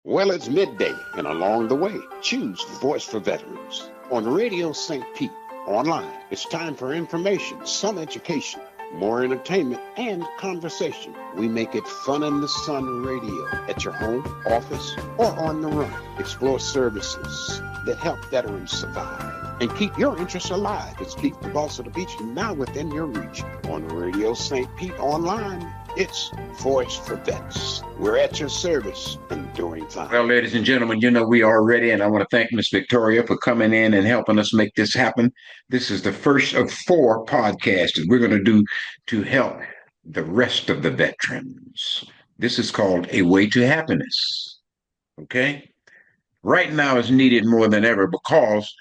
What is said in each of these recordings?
Well, it's midday, and along the way, choose Voice for Veterans on Radio St. Pete. Online, it's time for information, some education, more entertainment, and conversation. We make it fun in the sun radio at your home, office, or on the run. Explore services that help veterans survive and keep your interests alive. It's Pete, the boss of the beach, now within your reach. On Radio St. Pete online, it's Voice for Vets. We're at your service and doing fine. Well, ladies and gentlemen, we are ready, and I want to thank Miss Victoria for coming in and helping us make this happen. This is the first of 4 podcasts that we're going to do to help the rest of the veterans. This is called A Way to Happiness. Okay? Right now is needed more than ever because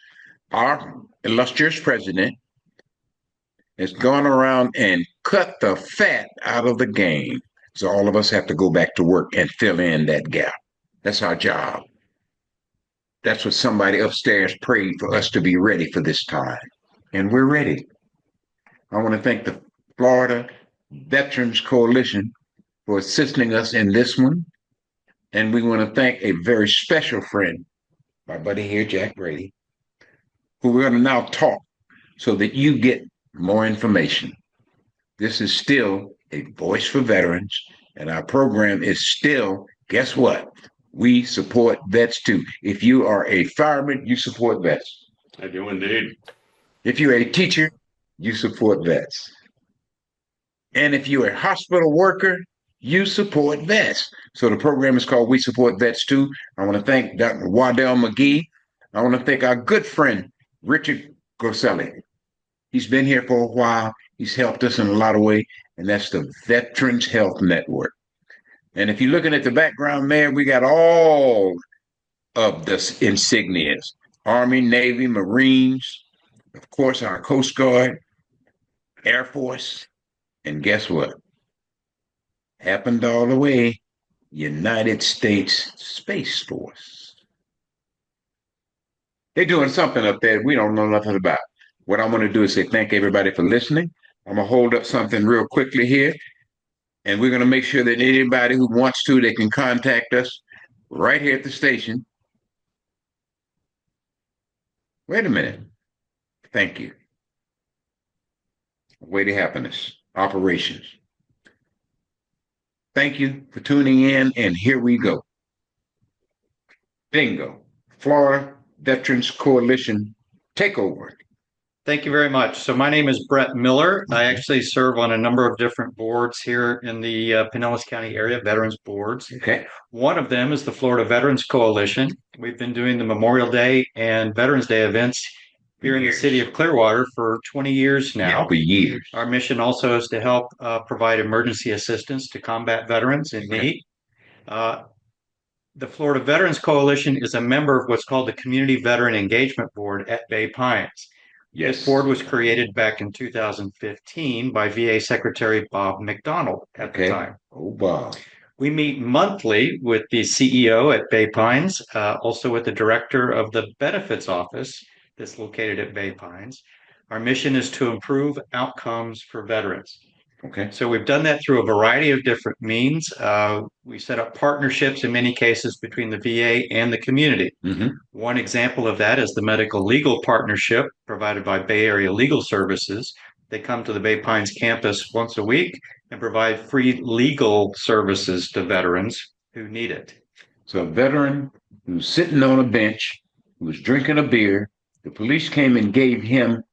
our illustrious president has gone around and cut the fat out of the game. So all of us have to go back to work and fill in that gap. That's our job. That's what somebody upstairs prayed for us to be ready for this time. And we're ready. I want to thank the Florida Veterans Coalition for assisting us in this one. And we want to thank a very special friend, my buddy here, Jack Brady, who we're going to now talk so that you get more information. This is still a voice for veterans, and our program is still, guess what? We support vets too. If you are a fireman, you support vets. I do indeed. If you're a teacher, you support vets. And if you're a hospital worker, you support vets. So the program is called We Support Vets Too. I want to thank Dr. Waddell McGee. I want to thank our good friend, Richard Gorselli. He's been here for a while. He's helped us in a lot of ways, and that's the Veterans Health Network. And if you're looking at the background there, we got all of the insignias: Army, Navy, Marines, of course, our Coast Guard, Air Force, and guess what? Happened all the way, United States Space Force. They're doing something up there we don't know nothing about. What I'm going to do is say thank everybody for listening. I'm going to hold up something real quickly here, and we're going to make sure that anybody who wants to, they can contact us right here at the station. Wait a minute. Thank you. Way to Happiness Operations. Thank you for tuning in, and here we go. Bingo. Florida Veterans Coalition Takeover. Thank you very much. So my name is Brett Miller. I actually serve on a number of different boards here in the Pinellas County area, veterans boards. Okay. One of them is the Florida Veterans Coalition. We've been doing the Memorial Day and Veterans Day events here in the city of Clearwater for 20 years now. Yeah, for years. Our mission also is to help provide emergency assistance to combat veterans in need. The Florida Veterans Coalition is a member of what's called the Community Veteran Engagement Board at Bay Pines. Yes. This board was created back in 2015 by VA Secretary Bob McDonald at the time. Oh, wow. We meet monthly with the CEO at Bay Pines, also with the director of the benefits office that's located at Bay Pines. Our mission is to improve outcomes for veterans. Okay. So we've done that through a variety of different means. We set up partnerships in many cases between the VA and the community. Mm-hmm. One example of that is the medical legal partnership provided by Bay Area Legal Services. They come to the Bay Pines campus once a week and provide free legal services to veterans who need it. So a veteran who's sitting on a bench, who's drinking a beer, the police came and gave him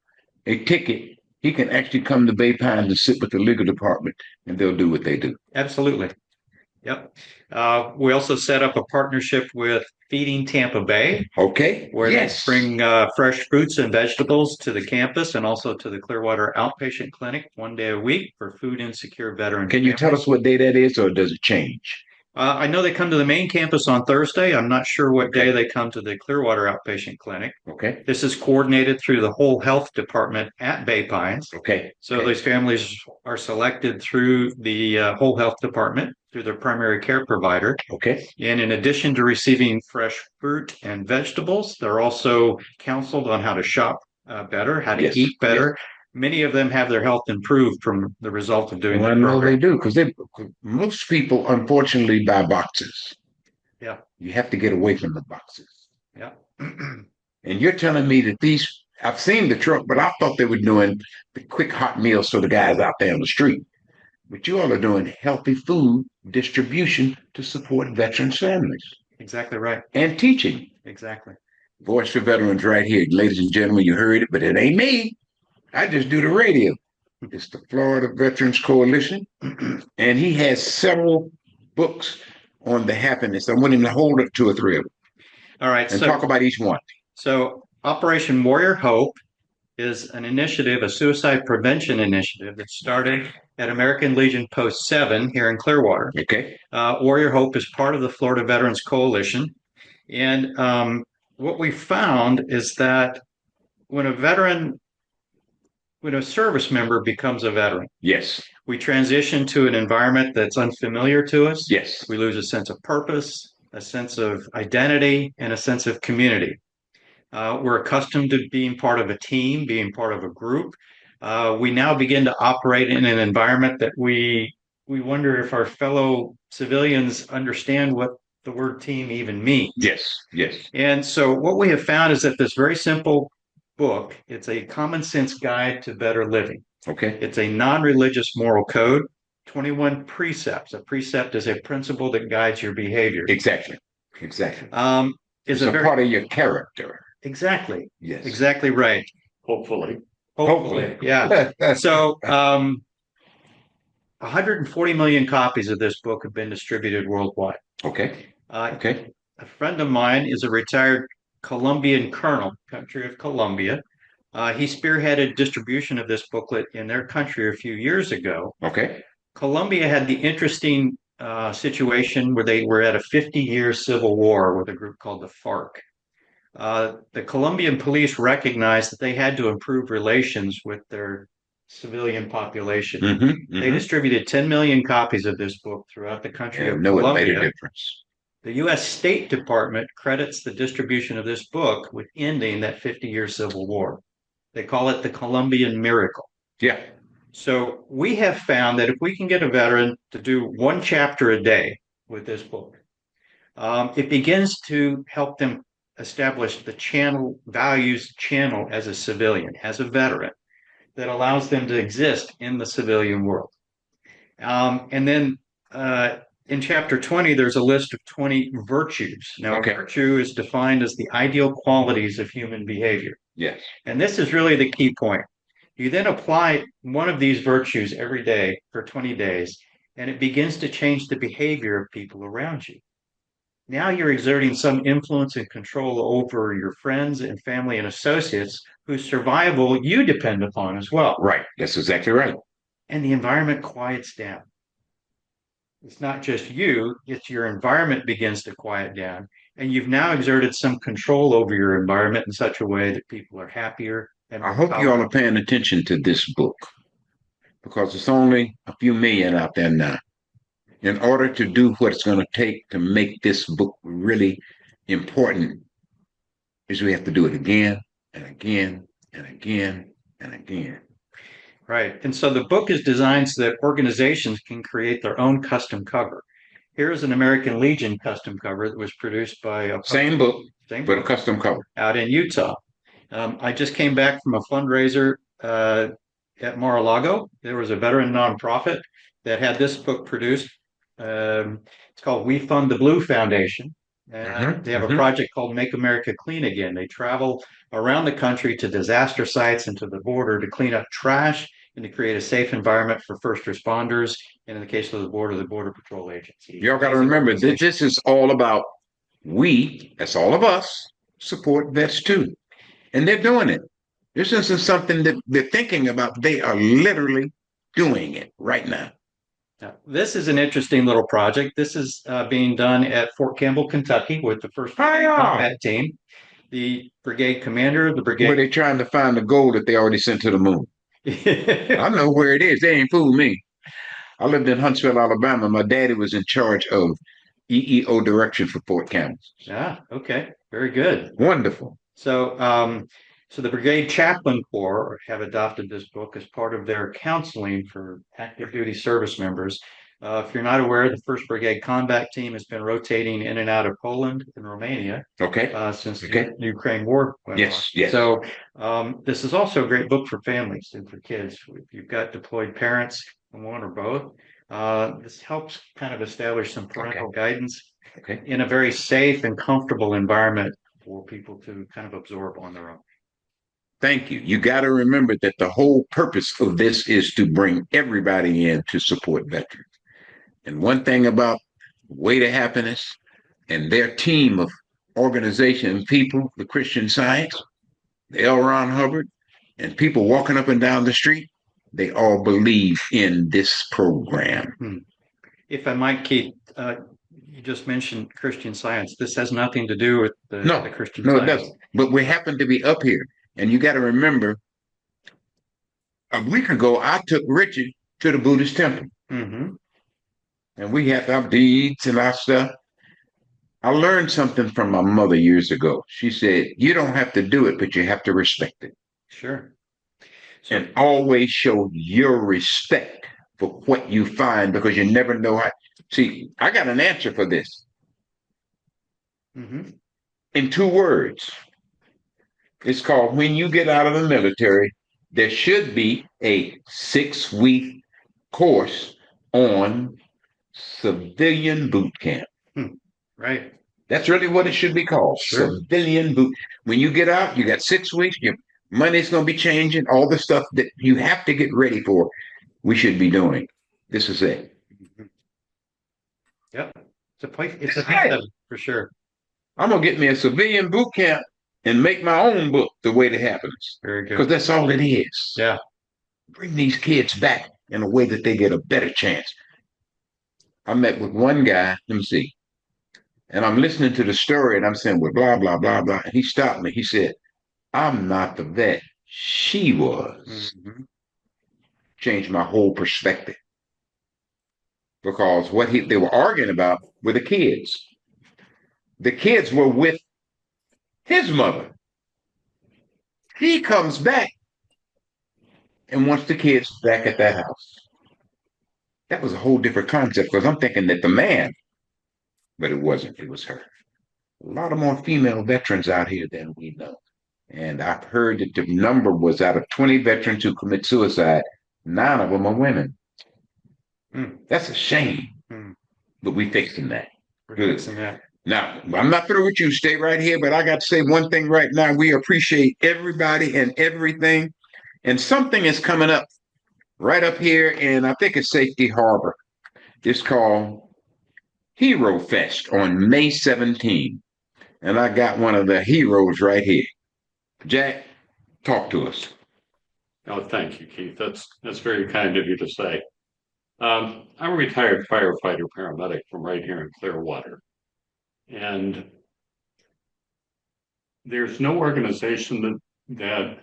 a ticket. He can actually come to Bay Pines and sit with the legal department, and they'll do what they do. Absolutely. Yep. We also set up a partnership with Feeding Tampa Bay. Okay. Where they bring fresh fruits and vegetables to the campus and also to the Clearwater Outpatient Clinic 1 day a week for food insecure veterans. Can you tell us what day that is, or does it change? I know they come to the main campus on Thursday. I'm not sure what day they come to the Clearwater Outpatient Clinic. Okay. This is coordinated through the whole health department at Bay Pines. Okay. So these families are selected through the whole health department, through their primary care provider. Okay. And in addition to receiving fresh fruit and vegetables, they're also counseled on how to shop better, how to eat better. Yes. Many of them have their health improved from the result of doing that. I know they do, because most people, unfortunately, buy boxes. Yeah. You have to get away from the boxes. Yeah. And you're telling me that I've seen the truck, but I thought they were doing the quick hot meals for the guys out there on the street. But you all are doing healthy food distribution to support veterans' families. Exactly right. And teaching. Exactly. Voice for Veterans right here. Ladies and gentlemen, you heard it, but it ain't me. I just do the radio. It's the Florida Veterans Coalition. And he has several books on the happiness. I want him to hold up 2 or 3 of them. All right. And talk about each one. So Operation Warrior Hope is an initiative, a suicide prevention initiative that started at American Legion Post 7 here in Clearwater. Okay. Warrior Hope is part of the Florida Veterans Coalition. And what we found is that when a service member becomes a veteran, yes, we transition to an environment that's unfamiliar to us. Yes. We lose a sense of purpose, a sense of identity, and a sense of community. We're accustomed to being part of a team, being part of a group. We now begin to operate in an environment that we wonder if our fellow civilians understand what the word team even means. Yes, yes. And so what we have found is that this very simple book, it's a common sense guide to better living. Okay. It's a non-religious moral code, 21 precepts. A precept is a principle that guides your behavior. Exactly. Exactly. It's a part of your character. Exactly. Yes. Exactly right. Hopefully. Yeah. So 140 million copies of this book have been distributed worldwide. Okay. Okay. A friend of mine is a retired Colombian colonel, country of Colombia. He spearheaded distribution of this booklet in their country a few years ago. Okay. Colombia had the interesting situation where they were at a 50-year civil war with a group called the FARC. The Colombian police recognized that they had to improve relations with their civilian population. They distributed 10 million copies of this book throughout the country of Colombia. It made a difference. The U.S. State Department credits the distribution of this book with ending that 50-year civil war. They call it the Colombian miracle. Yeah. So we have found that if we can get a veteran to do 1 chapter a day with this book, it begins to help them establish the values channel as a civilian, as a veteran, that allows them to exist in the civilian world. And then in chapter 20, there's a list of 20 virtues. Now, virtue is defined as the ideal qualities of human behavior. Yes. And this is really the key point. You then apply one of these virtues every day for 20 days, and it begins to change the behavior of people around you. Now you're exerting some influence and control over your friends and family and associates whose survival you depend upon as well. Right. That's exactly right. And the environment quiets down. It's not just you, it's your environment begins to quiet down. And you've now exerted some control over your environment in such a way that people are happier. And I hope you all are paying attention to this book, because it's only a few million out there now. In order to do what it's going to take to make this book really important, is we have to do it again and again and again and again. Right. And so the book is designed so that organizations can create their own custom cover. Here's an American Legion custom cover that was produced by a same book, but a custom cover out in Utah. I just came back from a fundraiser at Mar-a-Lago. There was a veteran nonprofit that had this book produced. It's called We Fund the Blue Foundation. And they have a project called Make America Clean Again. They travel around the country to disaster sites and to the border to clean up trash and to create a safe environment for first responders. And in the case of the Border Patrol Agency. Y'all got to remember, this is all about that's all of us, support vets too. And they're doing it. This isn't something that they're thinking about. They are literally doing it right now. Now, this is an interesting little project. This is being done at Fort Campbell, Kentucky, with the 1st Combat Team. The brigade commander of the brigade. Where they're trying to find the gold that they already sent to the moon. I know where it is. They ain't fooled me. I lived in Huntsville, Alabama. My daddy was in charge of EEO direction for Fort Campbell. Ah, okay. Very good. Wonderful. So, so the Brigade Chaplain Corps have adopted this book as part of their counseling for active duty service members. If you're not aware, the 1st Brigade Combat Team has been rotating in and out of Poland and Romania Okay. since Okay. the Ukraine war went on. Yes. Yes. So this is also a great book for families and for kids. If you've got deployed parents, one or both, this helps kind of establish some parental guidance Okay. in a very safe and comfortable environment for people to kind of absorb on their own. Thank you. You got to remember that the whole purpose of this is to bring everybody in to support veterans. And one thing about Way to Happiness and their team of organization and people, the Christian Science, the L. Ron Hubbard, and people walking up and down the street, they all believe in this program. If I might, Keith, you just mentioned Christian Science. This has nothing to do with the Christian Science. No, it doesn't. But we happen to be up here. And you got to remember, a week ago, I took Richard to the Buddhist temple. Mm-hmm. And we had our beads and our stuff. I learned something from my mother years ago. She said, you don't have to do it, but you have to respect it. Sure. And always show your respect for what you find, because you never know how. See, I got an answer for this. Mm-hmm. In 2 words. It's called, when you get out of the military, there should be a 6-week course on civilian boot camp. Right. That's really what it should be called. Sure. Civilian boot. When you get out, you got 6 weeks. Your money's going to be changing. All the stuff that you have to get ready for, we should be doing. This is it. Yep. It's a method for sure. I'm going to get me a civilian boot camp and make my own book, The Way to Happiness. Very good. Because that's all it is. Yeah. Bring these kids back in a way that they get a better chance. I met with one guy, let me see, and I'm listening to the story and I'm saying, well, blah, blah, blah, blah. And he stopped me. He said, I'm not the vet. She was. Mm-hmm. Changed my whole perspective. Because what they were arguing about were the kids. The kids were with his mother. He comes back and wants the kids back at that house. That was a whole different concept, because I'm thinking that the man, but it wasn't. It was her. A lot of more female veterans out here than we know. And I've heard that the number was, out of 20 veterans who commit suicide, 9 of them are women. That's a shame. But we're fixing that. We're fixing that. Now, I'm not through with you. Stay right here. But I got to say one thing right now. We appreciate everybody and everything. And something is coming up right up here, and I think it's Safety Harbor. It's called Hero Fest on May 17th. And I got one of the heroes right here. Jack, talk to us. Oh, thank you, Keith. That's very kind of you to say. I'm a retired firefighter paramedic from right here in Clearwater. And there's no organization that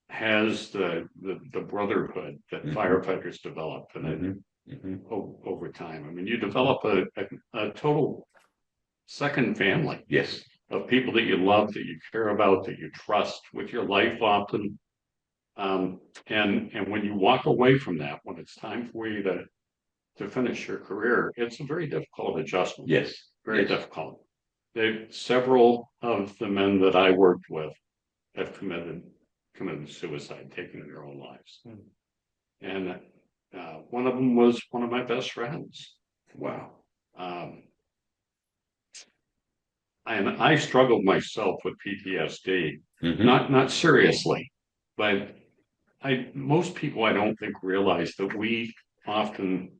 has the brotherhood that firefighters develop over time. I mean, you develop a total second family. Yes. Of people that you love, that you care about, that you trust with your life often. And when you walk away from that, when it's time for you to finish your career, it's a very difficult adjustment. Yes. Very difficult. Several of the men that I worked with have committed suicide, taking their own lives. And one of them was one of my best friends. Wow. And I struggled myself with PTSD, not seriously, but most people, I don't think, realize that we often,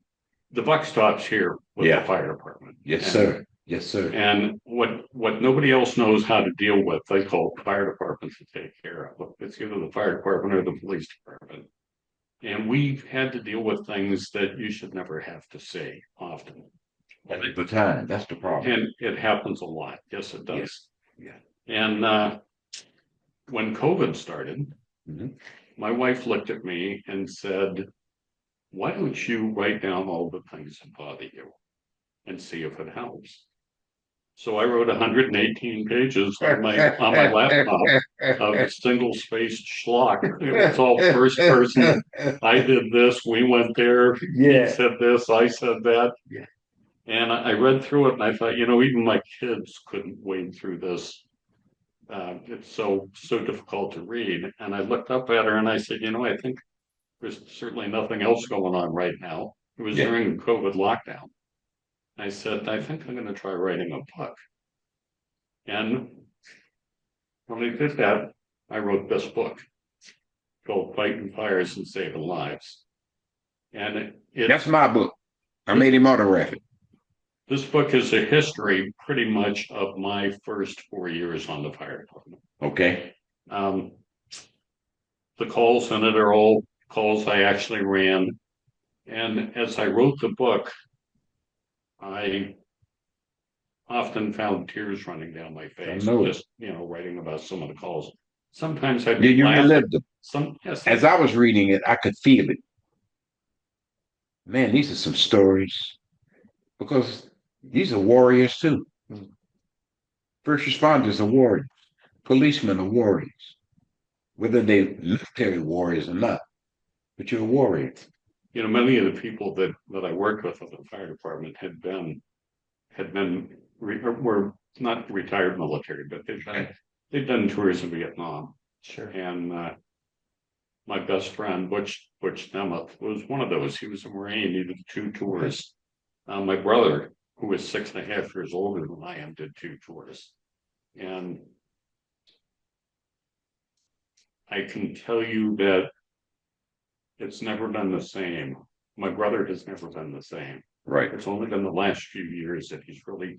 the buck stops here with the fire department. Yes, sir. Yes, sir. And what nobody else knows how to deal with, they call fire departments to take care of. It's either the fire department or the police department. And we've had to deal with things that you should never have to see often. All the time. That's the problem. And it happens a lot. Yes, it does. Yeah. And when COVID started, my wife looked at me and said, why don't you write down all the things that bother you and see if it helps? So I wrote 118 pages on my laptop of single-spaced schlock. It was all first person. I did this, we went there, he said this, I said that. Yeah. And I read through it and I thought, even my kids couldn't wade through this. It's so difficult to read. And I looked up at her and I said, I think there's certainly nothing else going on right now. It was during the COVID lockdown. I said, I think I'm going to try writing a book. And when I did that, I wrote this book called Fighting Fires and Saving Lives. And that's my book. I made him autograph it. This book is a history pretty much of my first 4 years on the fire department. Okay. The calls in it are all calls I actually ran. And as I wrote the book, I often found tears running down my face, just, writing about some of the calls. Sometimes I'd you relived them. Yes. As I was reading it, I could feel it. Man, these are some stories, because these are warriors too. First responders are warriors. Policemen are warriors. Whether they're military warriors or not, but you're a warrior. Many of the people that I worked with at the fire department were not retired military, but they'd done tours in Vietnam. Sure. And my best friend, Butch Nemeth, was one of those. He was a Marine. He did 2 tours. My brother, who was 6.5 years older than I am, did 2 tours. And I can tell you that it's never been the same. My brother has never been the same. Right. It's only been the last few years that he's really,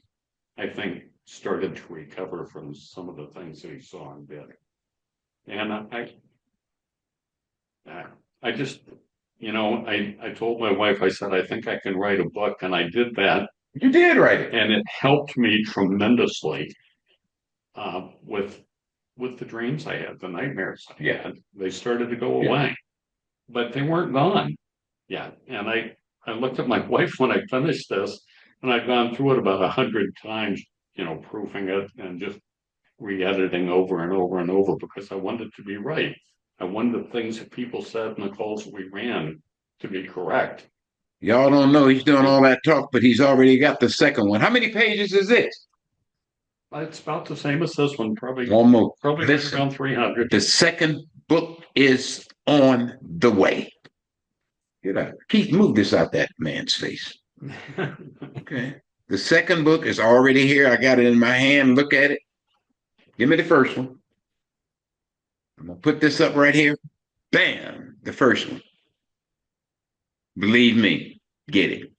I think, started to recover from some of the things that he saw and did. And I just, I told my wife, I said, I think I can write a book. And I did that. You did write it. And it helped me tremendously with the dreams I had, the nightmares I had. They started to go away, but they weren't gone yet. And I looked at my wife when I finished this, and I'd gone through it about 100 times, proofing it and just re-editing over and over and over, because I wanted it to be right. I wanted the things that people said in the calls that we ran to be correct. Y'all don't know he's doing all that talk, but he's already got the second one. How many pages is this? It's about the same as this one, probably. Almost. Probably around 300. The second book is on the way. Keith, move this out that man's face. Okay. The second book is already here. I got it in my hand. Look at it. Give me the first one. I'm going to put this up right here. Bam! The first one. Believe me, get it.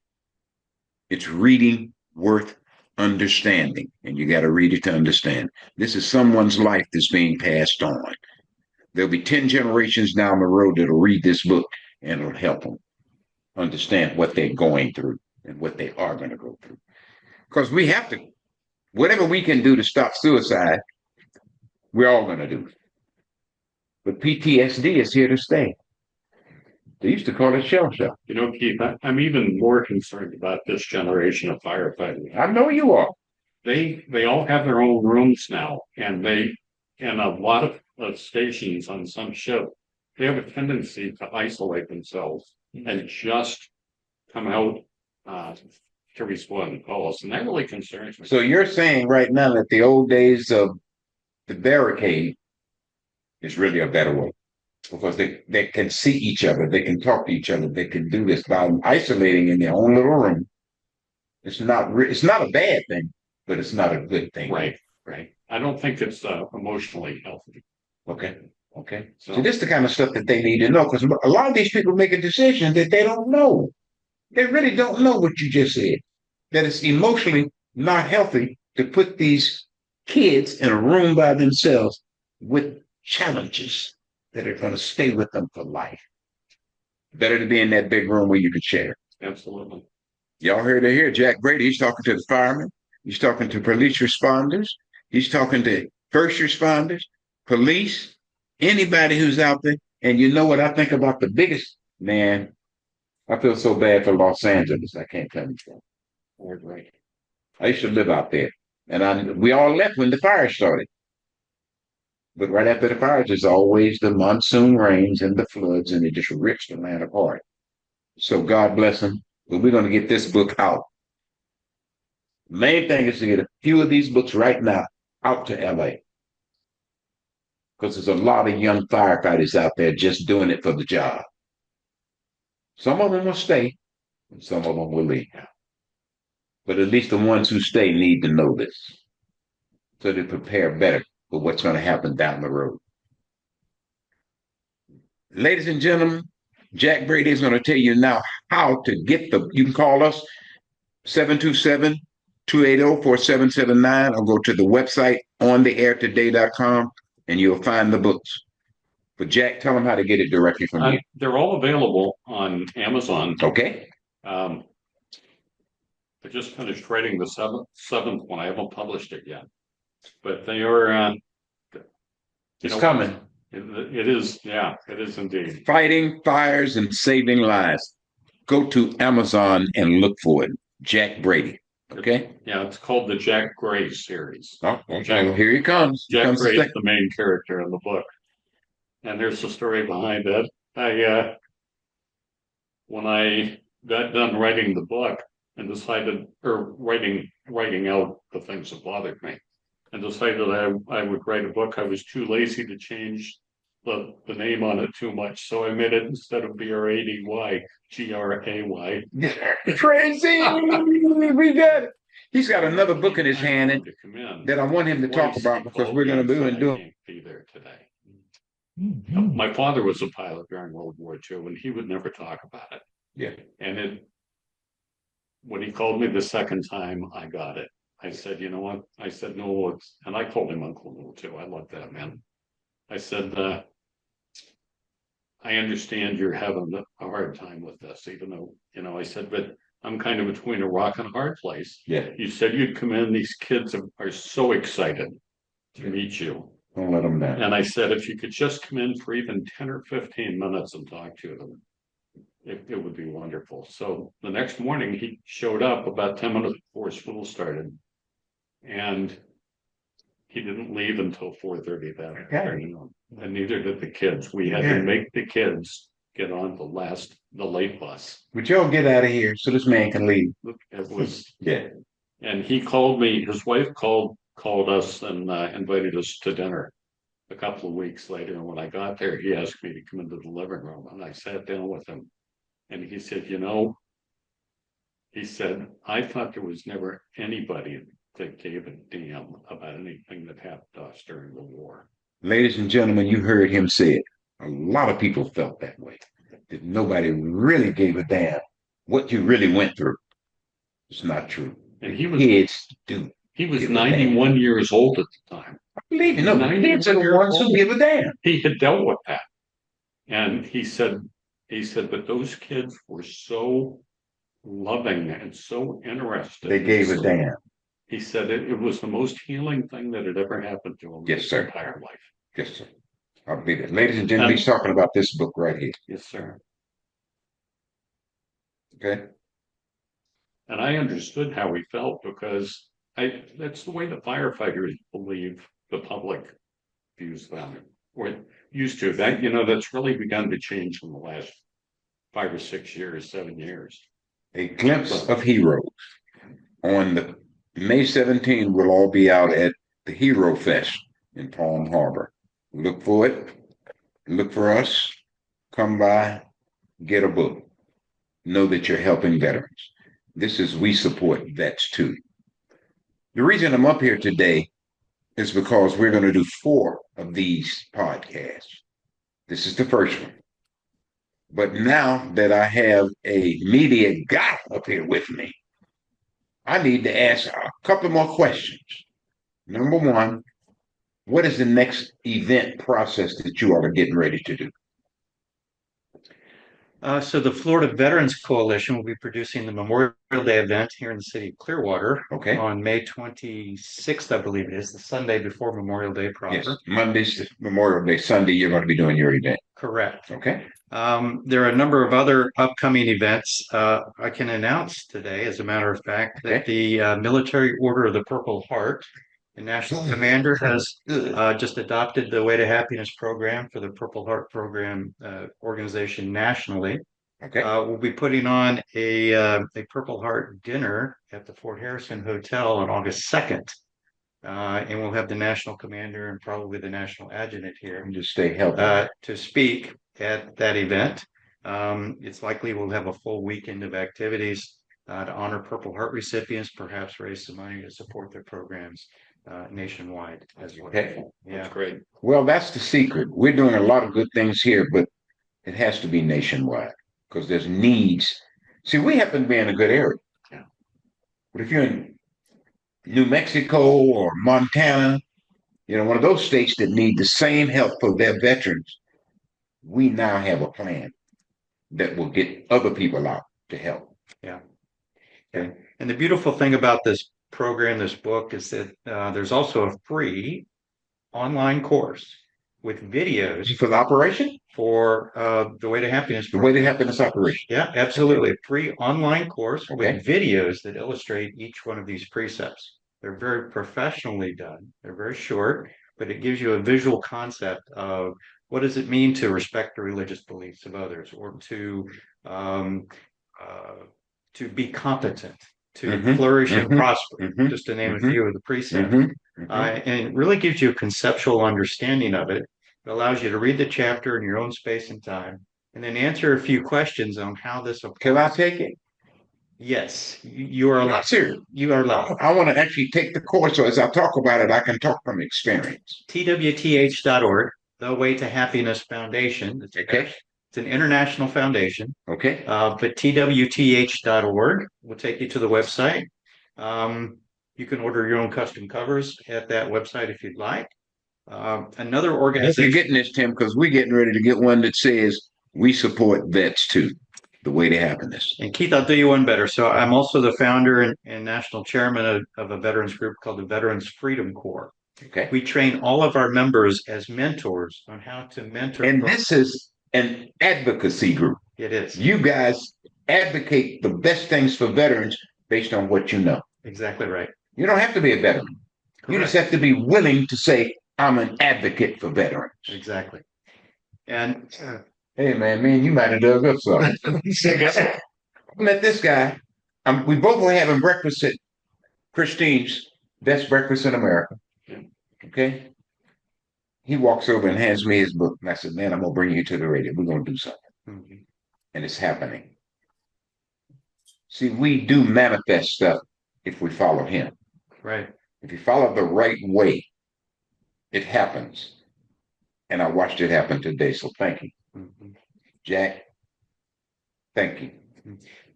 It's reading worth understanding, and you got to read it to understand. This is someone's life that's being passed on. There'll be 10 generations down the road that'll read this book, and it'll help them understand what they're going through and what they are going to go through. Because we have to, whatever we can do to stop suicide, we're all going to do. But PTSD is here to stay. They used to call it shell shock. Keith, I'm even more concerned about this generation of firefighters. I know you are. They all have their own rooms now, and a lot of stations on some ship, they have a tendency to isolate themselves and just come out to respond to calls, and that really concerns me. So you're saying right now that the old days of the barricade is really a better way, because they can see each other, they can talk to each other, they can do this by isolating in their own little room. It's not a bad thing, but it's not a good thing. Right. I don't think it's emotionally healthy. Okay. So this is the kind of stuff that they need to know, because a lot of these people make a decision that they don't know. They really don't know what you just said, that it's emotionally not healthy to put these kids in a room by themselves with challenges that are going to stay with them for life. Better to be in that big room where you can share. Absolutely. Y'all heard it here. Jack Brady, he's talking to the firemen. He's talking to police responders. He's talking to first responders, police, anybody who's out there. And you know what I think about the biggest, man? I feel so bad for Los Angeles. I can't tell you that. Right. I used to live out there. And we all left when the fire started. But right after the fires, there's always the monsoon rains and the floods, and it just rips the land apart. So God bless them. But we're going to get this book out. Main thing is to get a few of these books right now out to LA. Because there's a lot of young firefighters out there just doing it for the job. Some of them will stay, and some of them will leave. But at least the ones who stay need to know this, so they prepare better for what's going to happen down the road. Ladies and gentlemen, Jack Brady is going to tell you now how to get you can call us 727-280-4779 or go to the website ontheairtoday.com and you'll find the books. But Jack, tell them how to get it directly from you. They're all available on Amazon. Okay. I just finished writing the seventh one. I haven't published it yet, but they are. It's coming. It is, yeah, it is indeed. Fighting fires and saving lives. Go to Amazon and look for it. Jack Brady. Okay? Yeah, it's called the Jack Gray series. Oh, okay. Well, here he comes. Jack Gray is the main character in the book. And there's the story behind it. When I got done writing the book and decided, or writing out the things that bothered me, and decided I would write a book, I was too lazy to change the name on it too much. So I made it, instead of BRADY, GRAY. Crazy! We got it. He's got another book in his hand that I want him to talk about, because we're going to be there today. My father was a pilot during World War II, and he would never talk about it. Yeah. And when he called me the second time, I got it. I said, you know what? I said, no, and I called him Uncle Lou too. I love that, man. I said, I understand you're having a hard time with this, even though, I said, but I'm kind of between a rock and a hard place. Yeah. You said you'd come in. These kids are so excited to meet you. Don't let them down. And I said, if you could just come in for even 10 or 15 minutes and talk to them, it would be wonderful. So the next morning he showed up about 10 minutes before school started, and he didn't leave until 4:30 that afternoon. And neither did the kids. We had to make the kids get on the late bus. Would y'all get out of here so this man can leave? It was Yeah. And he called me. His wife called us and invited us to dinner a couple of weeks later. And when I got there, he asked me to come into the living room, and I sat down with him. And he said, I thought there was never anybody that gave a damn about anything that happened to us during the war. Ladies and gentlemen, you heard him say it. A lot of people felt that way. That nobody really gave a damn what you really went through. It's not true. And he was 91 years old at the time. I believe you. No, kids are the ones who give a damn. He had dealt with that. And he said, but those kids were so loving and so interested. They gave a damn. He said it was the most healing thing that had ever happened to him in his entire life. Yes, sir. I believe it. Ladies and gentlemen, he's talking about this book right here. Yes, sir. Okay. And I understood how he felt, because that's the way the firefighters believe the public views them, or used to. That's really begun to change in the last 5 or 6 years, 7 years. A glimpse of heroes. On the May 17th, we'll all be out at the Hero Fest in Palm Harbor. Look for it. Look for us. Come by. Get a book. Know that you're helping veterans. This is We Support Vets Too. The reason I'm up here today is because we're going to do 4 of these podcasts. This is the first one. But now that I have a media guy up here with me, I need to ask a couple more questions. Number one, what is the next event process that you all are getting ready to do? So the Florida Veterans Coalition will be producing the Memorial Day event here in the city of Clearwater on May 26th, I believe it is, the Sunday before Memorial Day proper. Yes, Monday's Memorial Day. Sunday, you're going to be doing your event. Correct. Okay. There are a number of other upcoming events. I can announce today, as a matter of fact, that the Military Order of the Purple Heart, the National Commander, has just adopted the Way to Happiness program for the Purple Heart program organization nationally. Okay. We'll be putting on a Purple Heart dinner at the Fort Harrison Hotel on August 2nd. And we'll have the National Commander and probably the National Adjutant here Just stay healthy to speak at that event. It's likely we'll have a full weekend of activities to honor Purple Heart recipients, perhaps raise some money to support their programs nationwide as well. Okay. Yeah. That's great. Well, that's the secret. We're doing a lot of good things here, but it has to be nationwide because there's needs. See, we happen to be in a good area. Yeah. But if you're in New Mexico or Montana, one of those states that need the same help for their veterans, we now have a plan that will get other people out to help. Yeah. Okay. And the beautiful thing about this program, this book, is that there's also a free online course with videos for the operation for the Way to Happiness. The Way to Happiness operation. Yeah, absolutely. A free online course with videos that illustrate each one of these precepts. They're very professionally done. They're very short, but it gives you a visual concept of what does it mean to respect the religious beliefs of others, or to be competent, to flourish and prosper, just to name a few of the precepts. And it really gives you a conceptual understanding of it. It allows you to read the chapter in your own space and time, and then answer a few questions on how this applies. Can I take it? Yes, you are allowed. Serious. You are allowed. I want to actually take the course, so as I talk about it, I can talk from experience. TWTH.org, the Way to Happiness Foundation. Okay. It's an international foundation. Okay. But TWTH.org will take you to the website. You can order your own custom covers at that website if you'd like. Another organization. You're getting this, Tim, because we're getting ready to get one that says we support vets too. The Way to Happiness. And Keith, I'll do you one better. So I'm also the founder and national chairman of a veterans group called the Veterans Freedom Corps. Okay. We train all of our members as mentors on how to mentor. And this is an advocacy group. It is. You guys advocate the best things for veterans based on what you know. Exactly right. You don't have to be a veteran. Correct. You just have to be willing to say, I'm an advocate for veterans. Exactly. And hey, man, me and you might have dug up something. I met this guy. We both were having breakfast at Christine's Best Breakfast in America. Okay. He walks over and hands me his book. And I said, man, I'm going to bring you to the radio. We're going to do something. And it's happening. See, we do manifest stuff if we follow him. Right. If you follow the right way, it happens. And I watched it happen today. So thank you. Jack, thank you.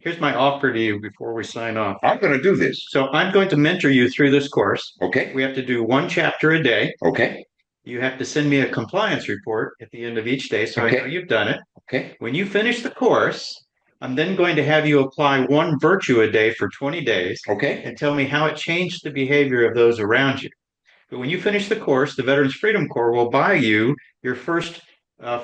Here's my offer to you before we sign off. I'm going to do this. So I'm going to mentor you through this course. Okay. We have to do one chapter a day. Okay. You have to send me a compliance report at the end of each day, so I know you've done it. Okay. When you finish the course, I'm then going to have you apply one virtue a day for 20 days. Okay. And tell me how it changed the behavior of those around you. But when you finish the course, the Veterans Freedom Corps will buy you your first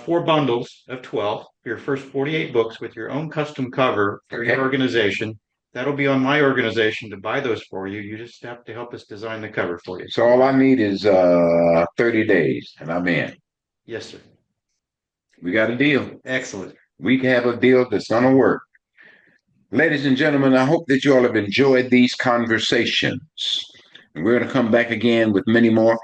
4 bundles of 12, your first 48 books with your own custom cover for your organization. That'll be on my organization to buy those for you. You just have to help us design the cover for you. So all I need is 30 days and I'm in. Yes, sir. We got a deal. Excellent. We have a deal that's going to work. Ladies and gentlemen, I hope that you all have enjoyed these conversations. And we're going to come back again with many more.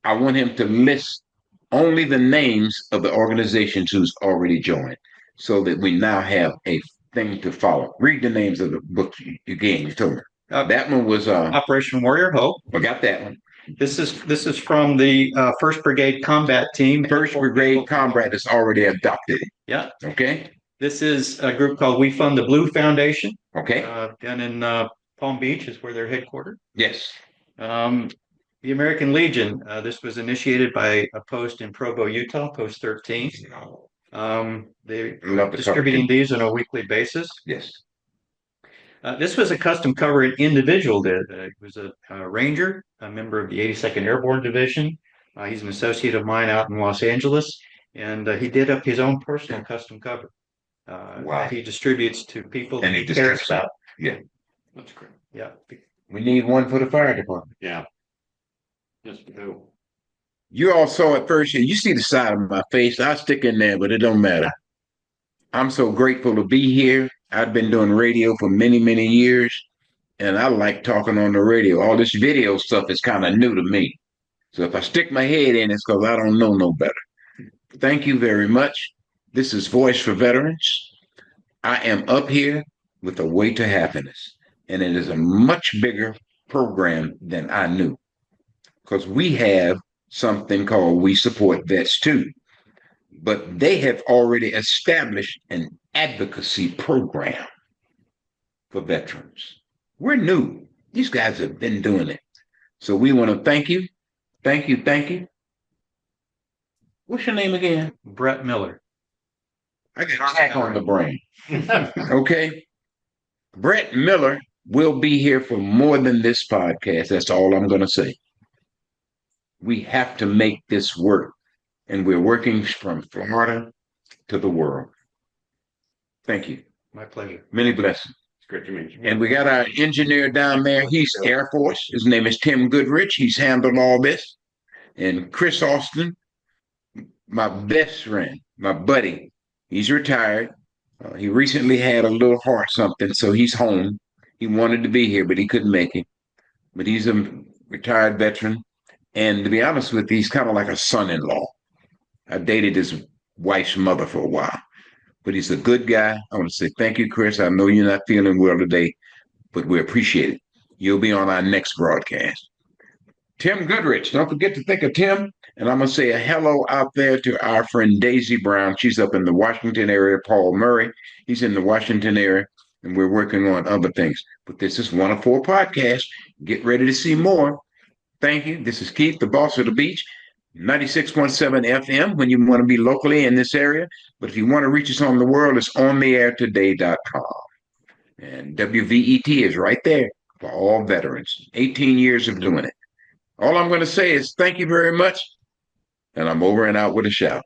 I want him to list only the names of the organizations who's already joined so that we now have a thing to follow. Read the names of the books you gave me. Told me. That one was Operation Warrior Hope. I got that one. This is from the 1st Brigade Combat Team. 1st Brigade Combat is already adopted. Yeah. Okay. This is a group called We Fund the Blue Foundation. Okay. Down in Palm Beach is where they're headquartered. Yes. The American Legion. This was initiated by a post in Provo, Utah, Post 13. They Love the distributing cover. these on a weekly basis. Yes. This was a custom cover an individual did. He was a Ranger, a member of the 82nd Airborne Division. He's an associate of mine out in Los Angeles, and he did up his own personal custom cover Wow. that he distributes to people that And he he cares distributes about. Yeah. That's great. Yeah. We need one for the fire department. Yeah. Yes, we do. You all saw it first. You see the side of my face. I stick in there, but it don't matter. I'm so grateful to be here. I've been doing radio for many, many years, and I like talking on the radio. All this video stuff is kind of new to me. So if I stick my head in, it's because I don't know no better. Thank you very much. This is Voice for Veterans. I am up here with a way to happiness, and it is a much bigger program than I knew, because we have something called We Support Vets Too, but they have already established an advocacy program for veterans. We're new. These guys have been doing it. So we want to thank you. Thank you. Thank you. What's your name again? Brett Miller. I got a tack on the brain. Okay. Brett Miller will be here for more than this podcast. That's all I'm going to say. We have to make this work. And we're working from Florida to the world. Thank you. My pleasure. Many blessings. It's great to meet you. And we got our engineer down there. He's Air Force. His name is Tim Goodrich. He's handled all this. And Chris Austin, my best friend, my buddy, he's retired. He recently had a little heart something, so he's home. He wanted to be here, but he couldn't make it. But he's a retired veteran. And to be honest with you, he's kind of like a son-in-law. I dated his wife's mother for a while. But he's a good guy. I want to say thank you, Chris. I know you're not feeling well today, but we appreciate it. You'll be on our next broadcast. Tim Goodrich, don't forget to think of Tim. And I'm going to say a hello out there to our friend Daisy Brown. She's up in the Washington area. Paul Murray, he's in the Washington area. And we're working on other things. But this is one of 4 podcasts. Get ready to see more. Thank you. This is Keith, the boss of the beach. 96.7 FM when you want to be locally in this area. But if you want to reach us on the world, it's ontheairtoday.com. And WVET is right there for all veterans. 18 years of doing it. All I'm going to say is thank you very much. And I'm over and out with a shout.